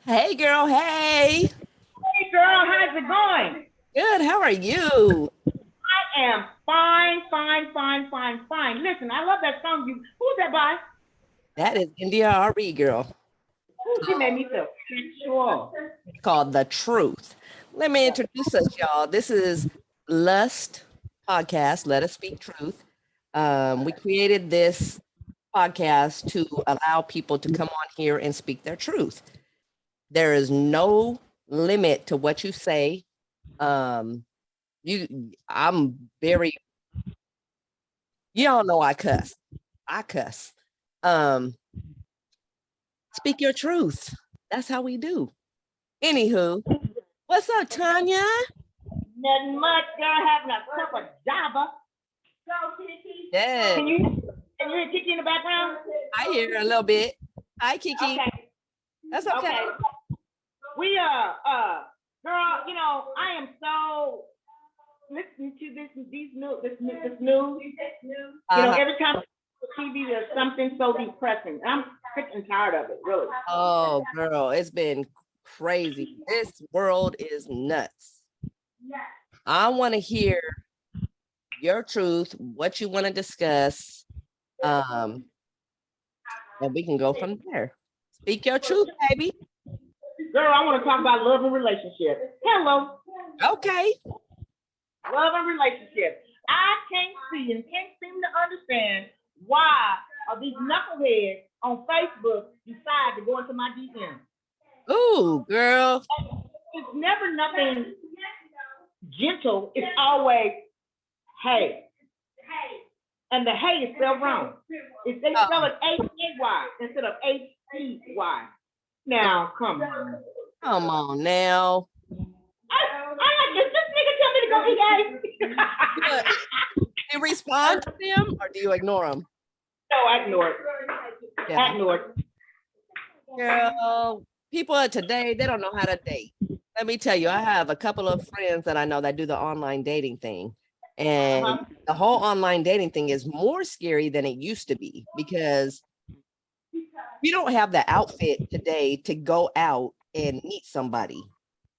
Hey, girl. Hey. Hey girl, how's it going? Good. How are you? I am fine, fine, fine, fine, fine. Listen, I love that song. Who's that by? That is India RE, girl, Ooh, she made me feel sexual. called The Truth. Let me introduce us, y'all. This is Lust podcast. Let us speak truth. We created this podcast to allow people to come on here and speak their truth. There is no limit to what you say. Um, I'm very, y'all know I cuss. I cuss. Um, Speak your truth. That's how we do. Anywho, what's up, Tanya? Nothing much, girl, having a cup of Java. Yeah, Can you can you hear Kiki in the background? I hear a little bit. Hi, Kiki. Okay, That's okay. okay. We girl, I am so listening to this news. Uh-huh. Every time TV there's something so depressing. I'm sick and tired of it, really. Oh, girl, it's been crazy. This world is nuts. I want to hear your truth, what you want to discuss, um, and we can go from there. Speak your truth, baby. Girl, I want to talk about love and relationships. Hello, Okay. love and relationships. I can't see and can't seem to understand why are these knuckleheads on Facebook decide to go into my DM. Ooh, girl. It's never nothing gentle. It's always hey. And the hey is spelled wrong. If they spell Oh, it H-A-Y instead of H-E-Y. Now, come on. come on now. I like this nigga tell me to go eat eggs. Look, do you respond to them or do you ignore them? No, I ignore it. Yeah. I ignore it. Girl, people of today, they don't know how to date. Let me tell you, I have a couple of friends that I know that do the online dating thing. And Uh-huh. the whole online dating thing is more scary than it used to be because we don't have the outfit today to go out and meet somebody.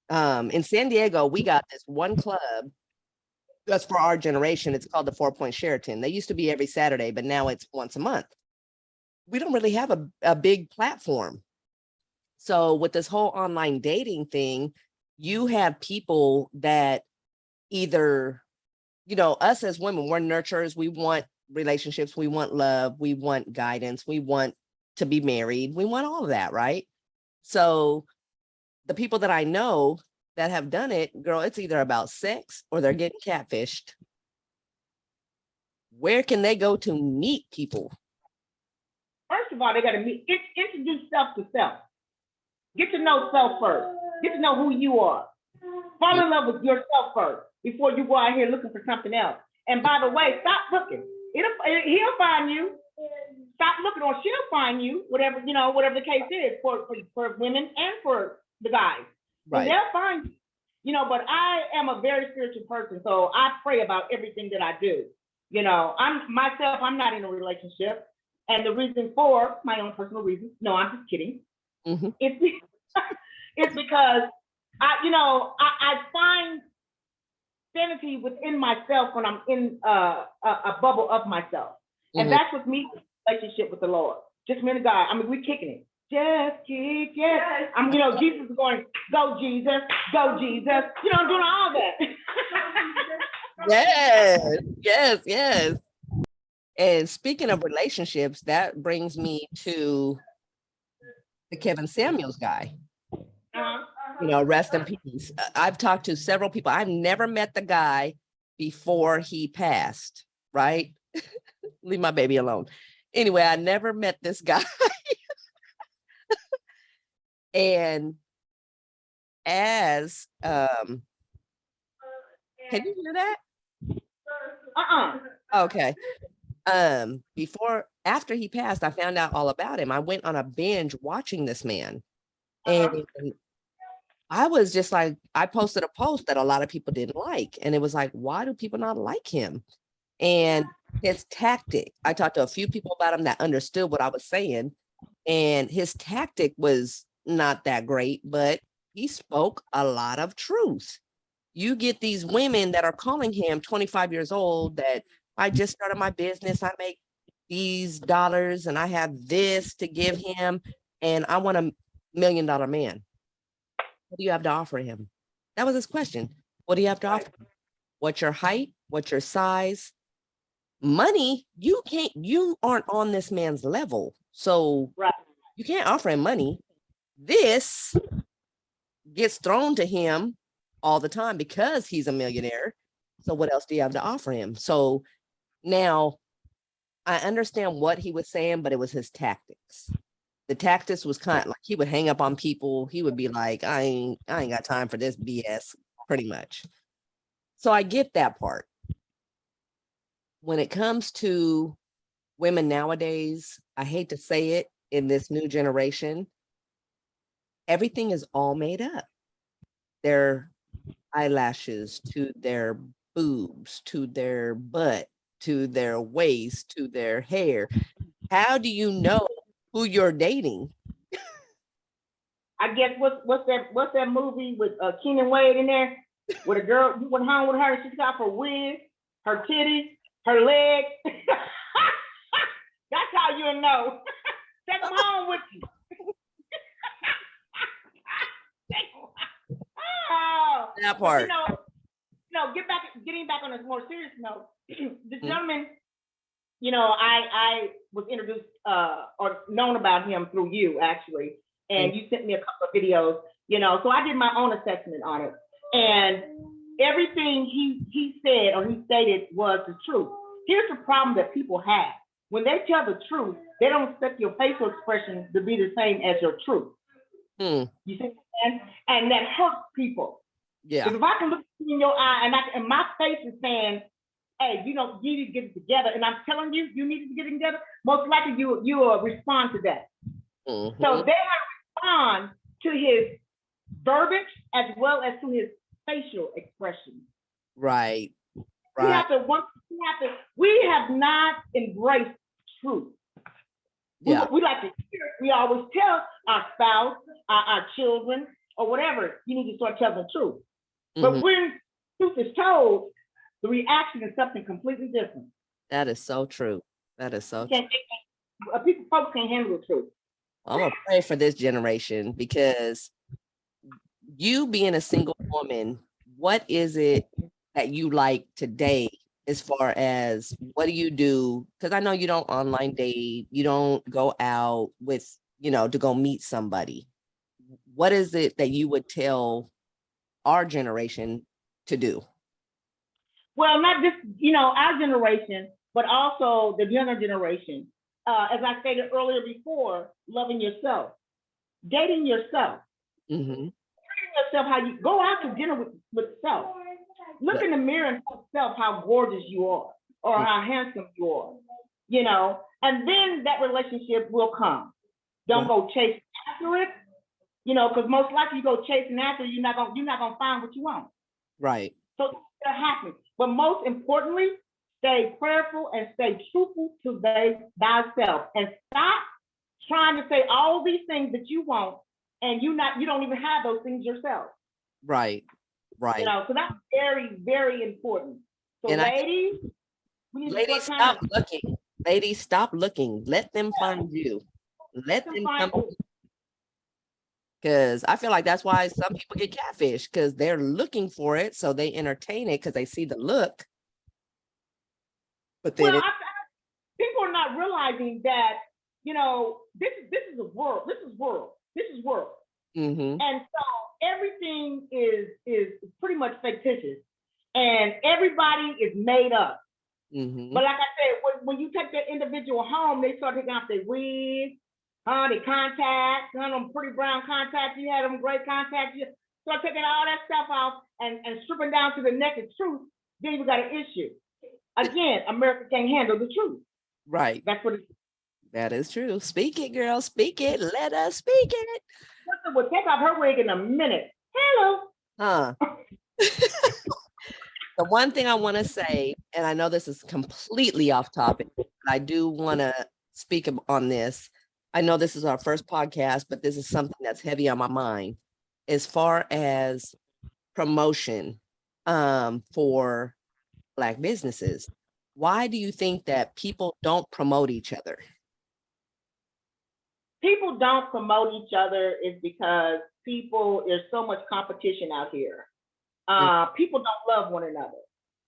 In San Diego, we got this one club that's for our generation. It's called the 4 Point Sheraton. They used to be every Saturday, but now it's once a month. We don't really have a big platform. So with this whole online dating thing, you have people that either, us as women, we're nurturers. We want relationships. We want love. We want guidance. We want to be married. We want all of that, right? So the people that I know that have done it, girl, it's either about sex or they're getting catfished. Where can they go to meet people? First of all, they got to introduce self to self. Get to know self first. Get to know who you are. Fall in love with yourself first before you go out here looking for something else. And by the way, stop looking. He'll find you. Stop looking, or she'll find you. Whatever the case is for women and for the guys. And Right. they'll find you. But I am a very spiritual person, so I pray about everything that I do. I'm not in a relationship, and the reason for my own personal reasons. No, I'm just kidding. Mm-hmm. It's because I find sanity within myself when I'm in a bubble of myself. And Mm-hmm. that's what me relationship with the Lord. Just me and God. I mean, we're kicking it. Just kick it. Jesus is going, go Jesus, go Jesus. I'm doing all that. Yes, yes, yes. And speaking of relationships, that brings me to the Kevin Samuels guy. Rest in peace. I've talked to several people. I've never met the guy before he passed, right? Leave my baby alone. Anyway, I never met this guy. And as can you hear that? Okay. After he passed, I found out all about him. I went on a binge watching this man. And I was just like, I posted a post that a lot of people didn't like. And it was like, why do people not like him? And his tactic, I talked to a few people about him that understood what I was saying. And his tactic was not that great, but he spoke a lot of truth. You get these women that are calling him 25 years old that I just started my business. I make these dollars and I have this to give him. And I want $1 million man. What do you have to offer him? That was his question. What do you have to offer? What's your height? What's your size? Money, you aren't on this man's level. So Right. you can't offer him money. This gets thrown to him all the time because he's a millionaire. So what else do you have to offer him? So now I understand what he was saying, but it was his tactics. The tactics was kind of like he would hang up on people. He would be like, I ain't got time for this BS, pretty much. So I get that part. When it comes to women nowadays, I hate to say it, in this new generation, everything is all made up. Their eyelashes to their boobs, to their butt, to their waist, to their hair. How do you know who you're dating? I guess what's that movie with Tanya Wade in there? With a girl, you went home with her, and she got her wig, her titties, her legs. That's how you know. Take them home with you. Oh, That part. Getting back on a more serious note, the gentleman, I was introduced or known about him through you actually, and you sent me a couple of videos, so I did my own assessment on it, and everything he said or he stated was the truth. Here's the problem that people have. When they tell the truth, they don't expect your facial expression to be the same as your truth. You see, and that hurts people. Yeah. Because if I can look in your eye and my face is saying, hey, you need to get it together, and I'm telling you, you need to get it together, most likely you will respond to that. So they have to respond to his verbiage as well as to his facial expression. Right. We have not embraced truth. Yeah. We like to hear it. We always tell our spouse, our children, or whatever, you need to start telling the truth. But when truth is told, the reaction is something completely different. That is so true. That is so true. Folks can't handle the truth. I'm gonna pray for this generation, because you being a single woman, what is it that you like today as far as what do you do? Because I know you don't online date, you don't go out with, to go meet somebody. What is it that you would tell our generation to do? Well, not just, our generation, but also the younger generation. As I stated earlier before, loving yourself, dating yourself, treating yourself how you go out to dinner with self. Look in the mirror and tell yourself how gorgeous you are or how handsome you are, and then that relationship will come. Don't go chasing after it, because most likely you go chasing after it, you're not gonna find what you want. Right. So that happens. But most importantly, stay prayerful and stay truthful to thyself, and stop trying to say all these things that you want, and you don't even have those things yourself. Right. So that's very, very important. So ladies, stop looking. Ladies, stop looking. Let them find you. Let them come. Because I feel like that's why some people get catfish, because they're looking for it, so they entertain it because they see the look. But then people are not realizing that, this is a world. This is world. And so everything is pretty much fictitious, and everybody is made up. But like I said, when you take that individual home, they start taking off their wigs, the contacts, them pretty brown contacts, you had them great contacts, you start taking all that stuff off and stripping down to the naked truth, then you got an issue. Again, America can't handle the truth. Right. That's what it is. That is true. Speak it, girl. Speak it. Let us speak it. Sister will take off her wig in a minute. Hello. The one thing I want to say, and I know this is completely off topic, but I do want to speak on this. I know this is our first podcast, but this is something that's heavy on my mind as far as promotion for Black businesses. Why do you think that people don't promote each other? People don't promote each other is because there's so much competition out here. People don't love one another.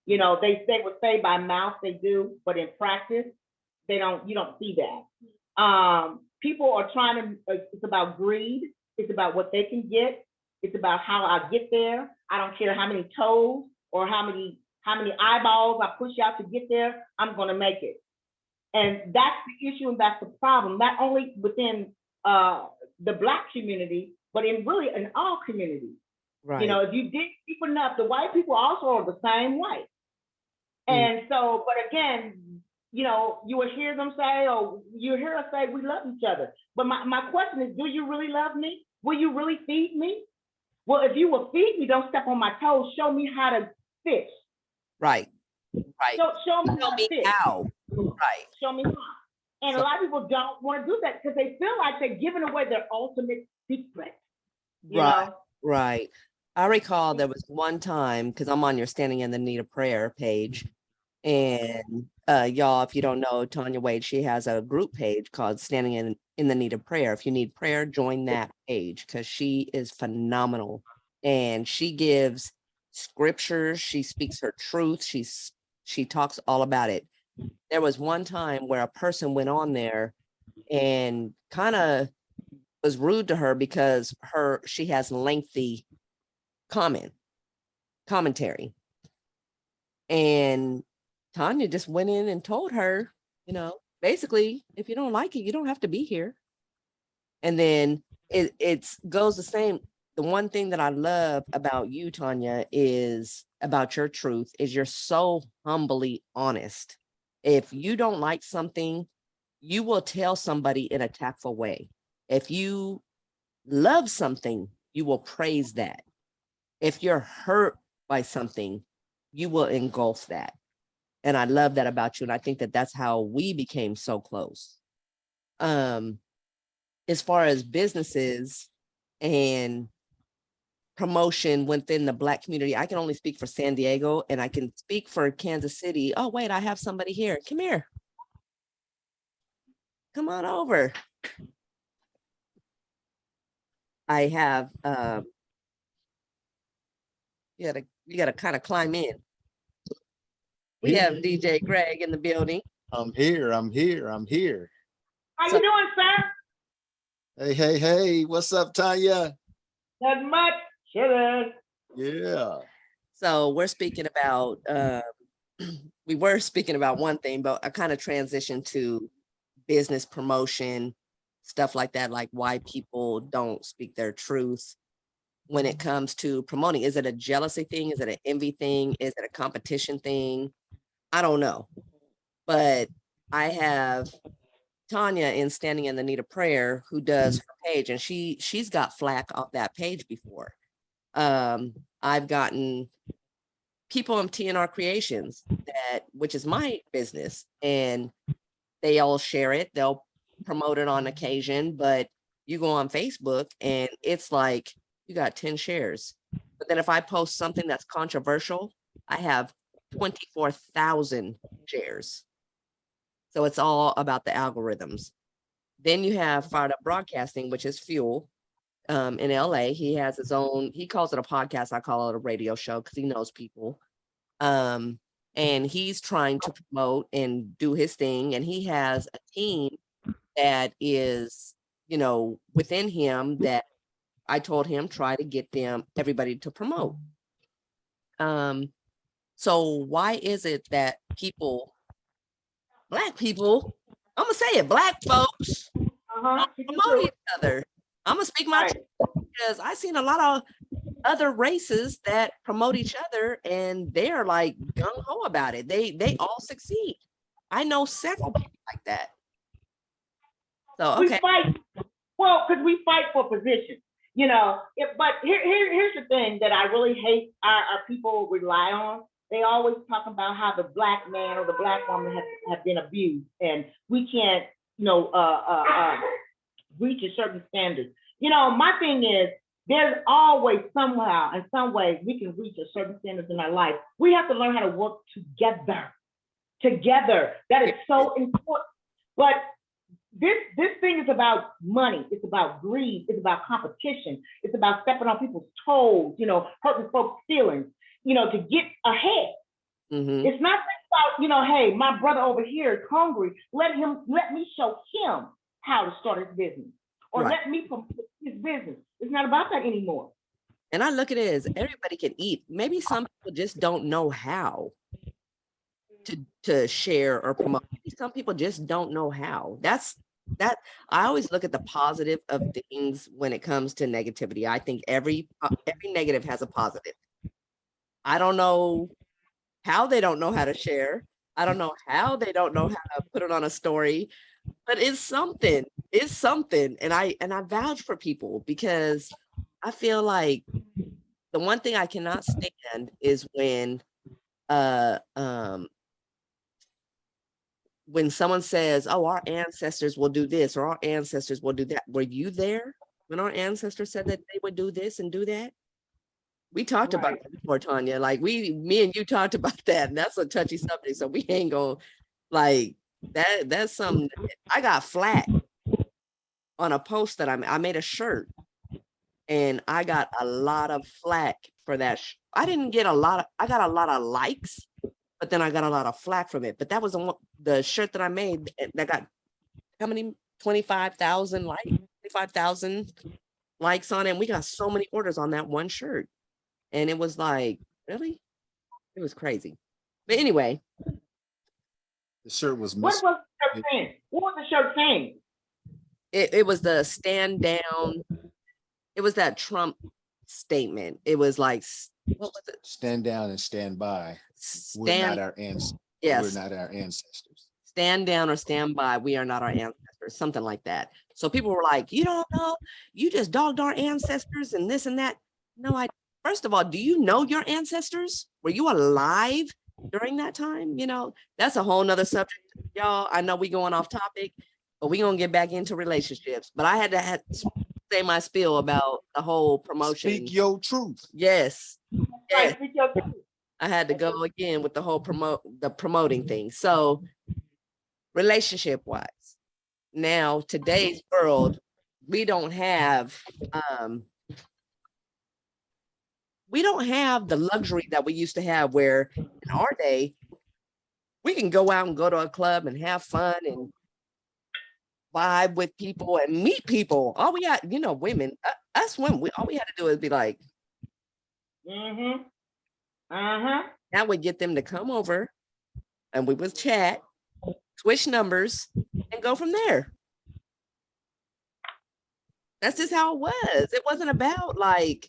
You know, they would say by mouth they do, but in practice, you don't see that. People are trying to, it's about greed. It's about what they can get. It's about how I get there. I don't care how many toes or how many eyeballs I push out to get there, I'm going to make it. And that's the issue and that's the problem, not only within the Black community, but in all communities. Right. You know, if you dig deep enough, the white people also are the same way. And so, but again, you know, you will hear them say, or you hear us say, we love each other. But my question is, do you really love me? Will you really feed me? Well, if you will feed me, don't step on my toes. Show me how to fish. Right. Show me how to fish. How. Right. Show me how. And a lot of people don't want to do that because they feel like they're giving away their ultimate secret. You know? Right. I recall there was one time, because I'm on your Standing in the Need of Prayer page, and y'all, if you don't know Tanya Wade, she has a group page called Standing in the Need of Prayer. If you need prayer, join that page because she is phenomenal. And she gives scriptures, she speaks her truth, she talks all about it. There was one time where a person went on there and kind of was rude to her because she has lengthy commentary. And Tanya just went in and told her, you know, basically, if you don't like it, you don't have to be here. And then it goes the same. The one thing that I love about you, Tanya, is about your truth is you're so humbly honest. If you don't like something, you will tell somebody in a tactful way. If you love something, you will praise that. If you're hurt by something, you will engulf that. And I love that about you. And I think that that's how we became so close. As far as businesses and promotion within the Black community, I can only speak for San Diego and I can speak for Kansas City. Oh, wait, I have somebody here. Come here. Come on over. I have, you gotta kind of climb in. We have DJ Greg in the building. I'm here. How you doing, sir? Hey. What's up, Tanya? Not much. Chilling. Yeah. So we're speaking about, we were speaking about one thing, but I kind of transitioned to business promotion, stuff like that, like why people don't speak their truth when it comes to promoting. Is it a jealousy thing? Is it an envy thing? Is it a competition thing? I don't know. But I have Tanya in Standing in the Need of Prayer who does her page, and she's got flack off that page before. I've gotten people in TNR Creations, which is my business, and they all share it. They'll promote it on occasion, but you go on Facebook and it's like you got 10 shares. But then if I post something that's controversial, I have 24,000 shares. So it's all about the algorithms. Then you have Fired Up Broadcasting, which is Fuel in LA. He has his own, he calls it a podcast. I call it a radio show because he knows people. And he's trying to promote and do his thing. And he has a team that is, you know, within him that I told him, try to get everybody to promote. So why is it that Black people, I'm gonna say it, Black folks don't promote each other? I'm gonna speak my truth because I've seen a lot of other races that promote each other and they're like gung-ho about it. They all succeed. I know several people like that. So okay. We fight, well, because we fight for position, you know. But here's the thing that I really hate our people rely on. They always talk about how the Black man or the Black woman have been abused, and we can't, you know, reach a certain standard. You know, my thing is there's always somehow in some way we can reach a certain standards in our life. We have to learn how to work together. Together. That is so important. But this thing is about money. It's about greed. It's about competition. It's about stepping on people's toes, you know, hurting folks' feelings, you know, to get ahead. Mm-hmm. It's not about, you know, hey, my brother over here is hungry. Let me show him how to start his business. Or Right. let me promote his business. It's not about that anymore. And I look at it as everybody can eat. Maybe some people just don't know how to share or promote. Maybe some people just don't know how. That I always look at the positive of things when it comes to negativity. I think every negative has a positive. I don't know how they don't know how to share. I don't know how they don't know how to put it on a story, but it's something. It's something. And I vouch for people because I feel like the one thing I cannot stand is when someone says, oh, our ancestors will do this or our ancestors will do that. Were you there when our ancestors said that they would do this and do that? We talked about that before, Tanya. Like me and you talked about that, and that's a touchy subject. So we ain't gonna like that. That's something. I got flack on a post that I made a shirt, and I got a lot of flack for that. I didn't get I got a lot of likes, but then I got a lot of flack from it. But that was the shirt that I made that got how many 25,000 likes, 25,000 likes on it. And we got so many orders on that one shirt. And it was like, really? It was crazy. But anyway. The shirt was What was the shirt saying? What was the shirt saying? It was the stand down. It was that Trump statement. It was like, what was it? Stand down and stand by. We're not our ancestors. Yes. We're not our ancestors. Stand down or stand by. We are not our ancestors. Something like that. So people were like, you don't know, you just dogged our ancestors and this and that. No, first of all, do you know your ancestors? Were you alive during that time? You know, that's a whole nother subject, y'all. I know we going off topic, but we gonna get back into relationships. But I had to say my spiel about the whole promotion. Speak your truth. Yes. Right, speak your truth. I had to go again with the whole promoting thing. So relationship wise, now today's world, we don't have the luxury that we used to have, where in our day we can go out and go to a club and have fun and vibe with people and meet people. All we got, you know, women, us women, all we had to do is be like, that would get them to come over and we would chat, switch numbers, and go from there. That's just how it was. It wasn't about like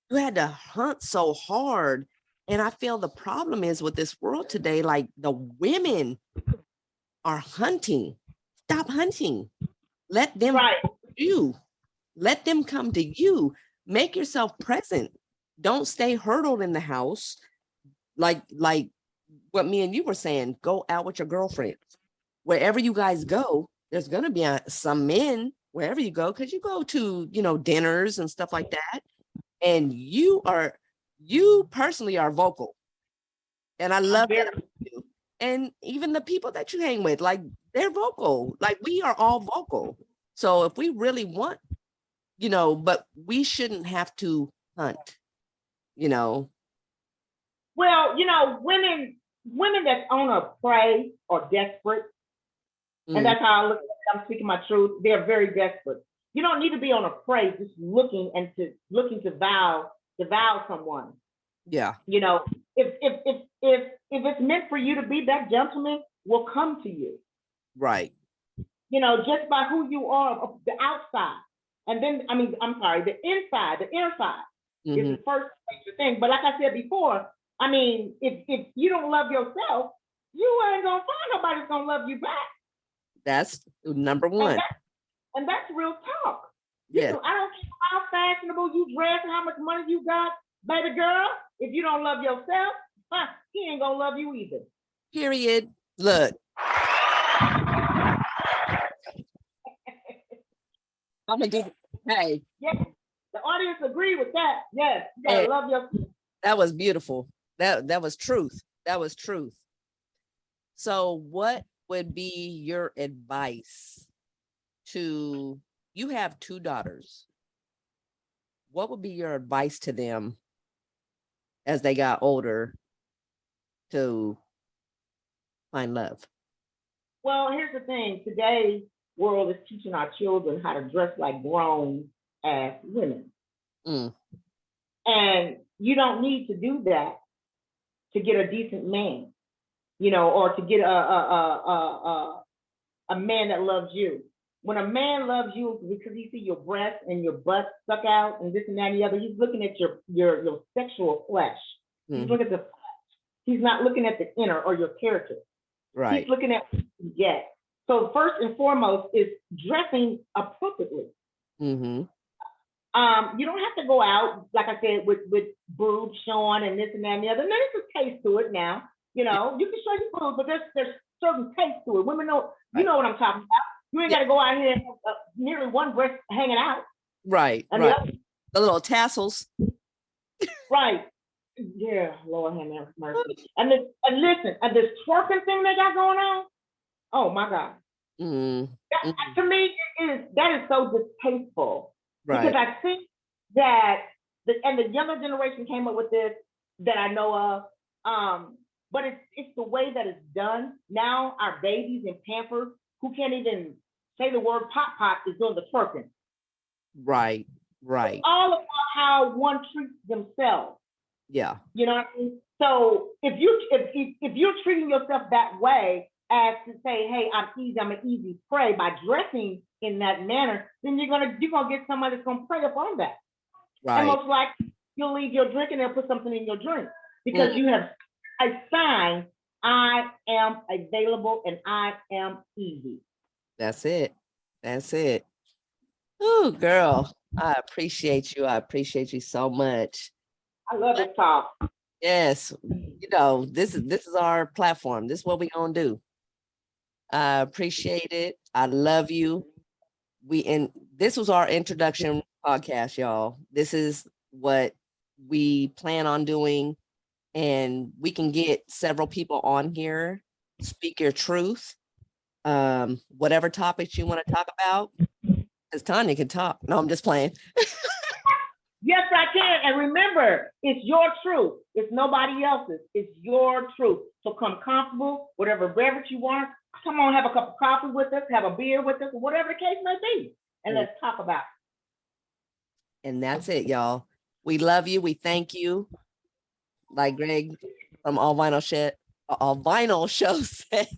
you had to hunt so hard. And I feel the problem is with this world today, like the women are hunting. Stop hunting. Let them you. Let them come to you. Make yourself present. Don't stay hurdled in the house. Like what me and you were saying, go out with your girlfriends. Wherever you guys go, there's going to be some men wherever you go, because you go to, you know, dinners and stuff like that. And you personally are vocal. And I love that. And even the people that you hang with, like they're vocal. Like we are all vocal. So if we really want, you know, but we shouldn't have to hunt, you know. Well, you know, women that's on a prey or desperate, and that's how I look at it. I'm speaking my truth. They're very desperate. You don't need to be on a prey just looking to vow someone. Yeah. You know, if it's meant for you to be, that gentleman will come to you. Right. You know, just by who you are, the outside. And then, I mean, I'm sorry, the inside is the first major thing. But like I said before, I mean, if you don't love yourself, you ain't gonna find nobody that's gonna love you back. That's number one. And that's real talk. Yeah. I don't care how fashionable you dress and how much money you got, baby girl. If you don't love yourself, he ain't gonna love you either. Period. Look. I'm gonna do. Hey, Yes, the audience agree with that. Yes, you gotta Hey. love your. that was beautiful. That was truth. That was truth. So, what would be your advice to you have two daughters? What would be your advice to them as they got older to find love? Well, here's the thing. Today's world is teaching our children how to dress like grown ass women. Mm. And you don't need to do that to get a decent man, you know, or to get a man that loves you. When a man loves you because he see your breast and your butt stuck out and this and that and the other, he's looking at your sexual flesh. Mm. He's looking at the flesh. He's not looking at the inner or your character. Right. He's looking at what you get. So first and foremost is dressing appropriately. Mm-hmm. You don't have to go out, like I said, with boobs showing and this and that and the other. And there's a taste to it now. You know, you can show your boobs, but there's certain taste to it. Women know, you know what I'm talking about. You ain't got to go out here and have nearly one breast hanging out. Right. And right. The little tassels. Right. Yeah, Lord have mercy. And listen, and this twerking thing they got going on, oh my God. Mm. To me, that is so distasteful. Right. Because I think that the younger generation came up with this that I know of. But it's the way that it's done. Now our babies in Pampers who can't even say the word pop is doing the twerking. Right. Right. It's all about how one treats themselves. Yeah. You know what I mean? So if you're treating yourself that way as to say, hey, I'm an easy prey by dressing in that manner, then you're gonna get somebody that's gonna prey upon that. Right. And most likely you'll leave your drink and they'll put something in your drink because you have a sign, I am available and I am easy. That's it. That's it. Oh, girl, I appreciate you. I appreciate you so much. I love this talk. Yes, you know, this is our platform. This is what we gonna do. I appreciate it. I love you. This was our introduction podcast, y'all. This is what we plan on doing, and we can get several people on here. Speak your truth. Whatever topics you want to talk about, because Tanya can talk. No, I'm just playing. Yes, I can. And remember, it's your truth. It's nobody else's. It's your truth. So come comfortable, whatever beverage you want. Come on, have a cup of coffee with us, have a beer with us, whatever the case may be. And let's talk about it. And that's it, y'all. We love you. We thank you. Like Greg from All Vinyl Show said.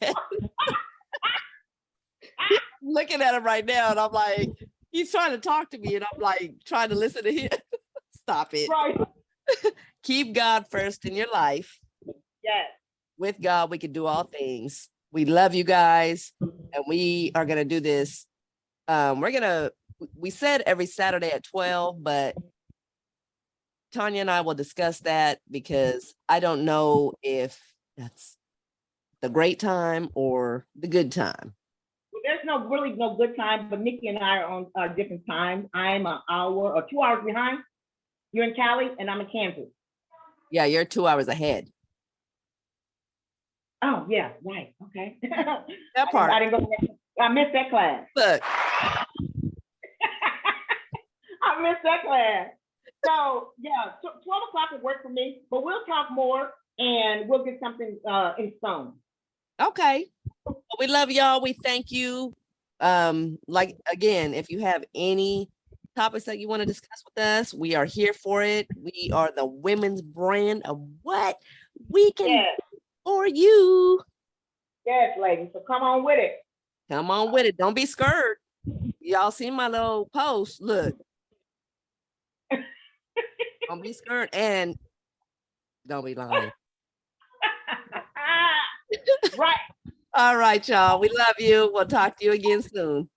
Looking at him right now, and I'm like, he's trying to talk to me, and I'm like trying to listen to him. Stop it. Right. Keep God first in your life. Yes. With God, we can do all things. We love you guys, and we are gonna do this. We said every Saturday at 12, but Tanya and I will discuss that because I don't know if that's the great time or the good time. There's no good time, but Nikki and I are on different times. I'm an hour or 2 hours behind. You're in Cali and I'm in Kansas. Yeah, you're 2 hours ahead. Oh, yeah, right. Okay. That part. I didn't go there. I missed that class. Look. I missed that class. So, yeah, 12 o'clock would work for me, but we'll talk more and we'll get something in stone. Okay. Well, we love y'all. We thank you. Like, again, if you have any topics that you want to discuss with us, we are here for it. We are the women's brand of what we can do for you. Yes, ladies. So come on with it. Come on with it. Don't be scared. Y'all see my little post. Look. Don't be scared and don't be lying. Right. All right, y'all. We love you. We'll talk to you again soon.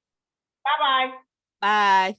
Bye-bye. Bye.